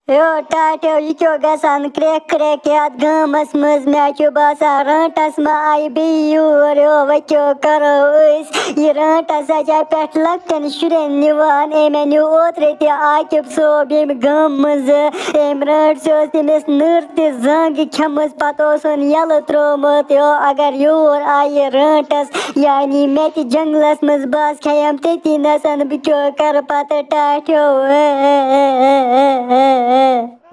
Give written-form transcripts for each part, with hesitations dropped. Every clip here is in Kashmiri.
Yo, Tateo, you got on crack at Gamas Musmachu Basa, Rantas Ma, be you, or what your caro is. You rantas as I pet luck and shouldn't you want aim and you otrate your eye so beam gums, emerald shows the Miss Nurti Zangi Chamus Patos on yellow tromotio, agar you or I rantas, Yani Meti Junglas Musbas, Kayam Titinas and Bicho Carapata Tateo.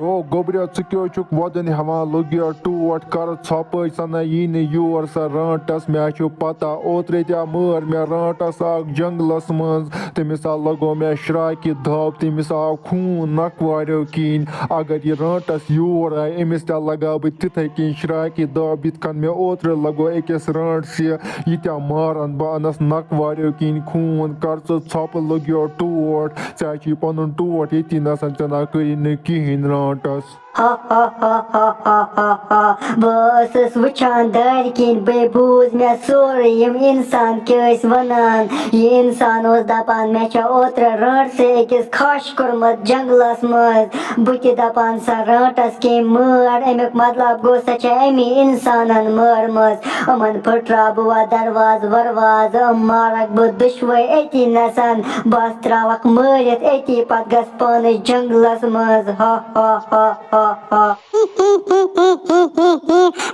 O Gobria Tsukyok Wadan Hama Lugia Tuat Kar Chopper Sanayin, you are Sarantas, Machu Pata, Otretia Mur, Meranta Sag, Junglas Mons, Timisa Logo Meshraki, Dop, Timisa Kun, Nakwario Kin, Agadi Rantas, you are Emista Laga with Titakin Shraki, Dobit can me Otre Lago Ekes Rantsia, Ita Mar and Banas Nakwario Kin, Kun, Karso Chopper Lugio Tuat, Sachi Ponun Tuat, Itinas and Tanakuri Nikin Rantas. Ha ha ha ha ha ha ha Bosses vıçan derkin bebuz me sorayım insan köys vanan insan oz dapan meça otra rörse ekis kaş kurmat janglasmaz buti dapan sarıtas ki mır emek madlab gosaça emi insanan mırmaz aman pırtra buva darvaz varvaz amarak bu düşvay eti nasan bastravak mıret eti pat gaspanı janglasmaz ha ha ha ha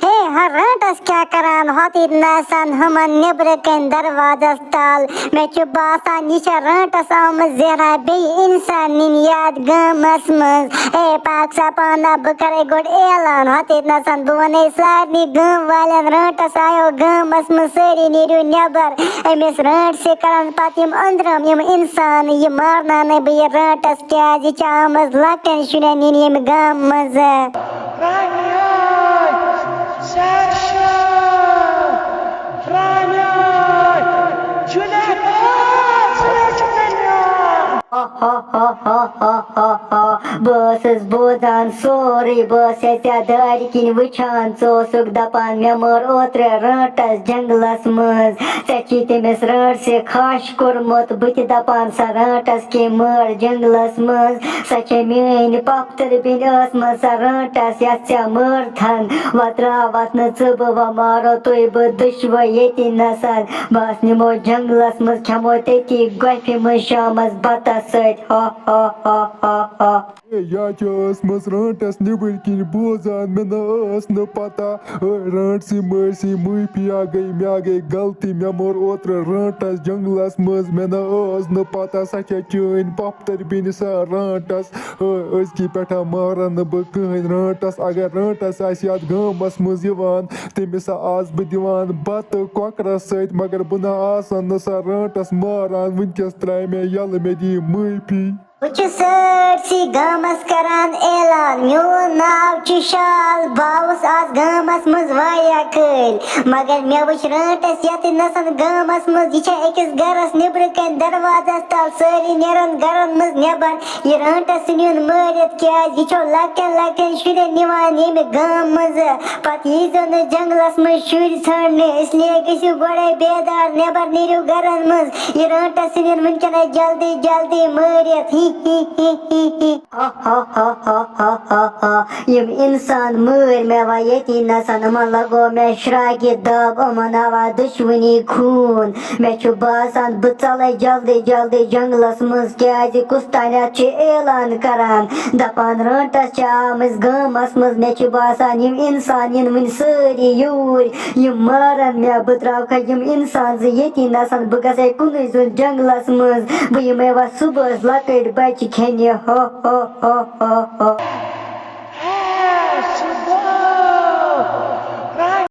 Hey, rantas क्या करान होती नसन हमन निब्रकन दरवाजस ताल मैं चुबासा निशा rantas आम जरा बे इंसान निन याद गमस मज ए पाक सपाना बकरे गुड एलान होती नसन दुने सारनी गम वालन rantas आयो गमस मसरी निरु नबर एमिस रंट से करन पातिम अंदरम यम इंसान ये मारना ने बे rantas क्या जी चामस लकन शुने निन यम गमस Raniaj! Serşo! Raniaj! Cüneyt! Bosses bodan sorry bosses ya darkin vıçan sosuk dapan memor otre rantas janglas mız Saçite mes rarse kaş kurmut biti dapan sarantas ki mır janglas mız Saçe meyni paptır bin asma sarantas yasya mır than Vatra vatna цыбы vamaro toy bu dışva yeti nasal Bas nimo janglas mız kamo teti gayfi mışamaz batasayt ha ha ha ha ha Yaças mas rantas nibirkin bozan mena as न pata rant si mercy mui pia gai mya gai galti memor otra rantas janglas mas mena as न pata sacha chain paptar bin sa rantas aski peta maran bakın rantas agar rantas asiat gamas mas yivan temisa az bidivan bat kokra sait magar buna asan sa rantas maran vinkes traime yal medi mui pi Uçusörsi gamas karan elan Mjön nav çişal Baus az gamas mız vaya kıl Magar myavuş rantas yati nasan gamas mız Yiça ekis garas nibriken darvazas tal Sari neran garan mız neban Yirantas yun mıret kyaz Yiço lakken şure nivan yemi gamas Pat yizonu janglas mız şuri sarne İsliye kişi gore bedar nebar niru garan mız Yirantas yun mümkene jaldi mıret Yum insan mır mevayeti nasan aman lago meşraki dab aman hava düşvini kun Meçu basan bıtsalay jaldi janglas mız Kyazi kustanatçı elan karan Dapan rantas çağımız gamas mız Meçu basan yum insan yum sari yur Yum maran me bıtravka yum insan ziyeti nasan Bıgasay kunuzun janglas mız Bu yum eva subaz lakaydı Bachi Kenya ho ho ho ho ho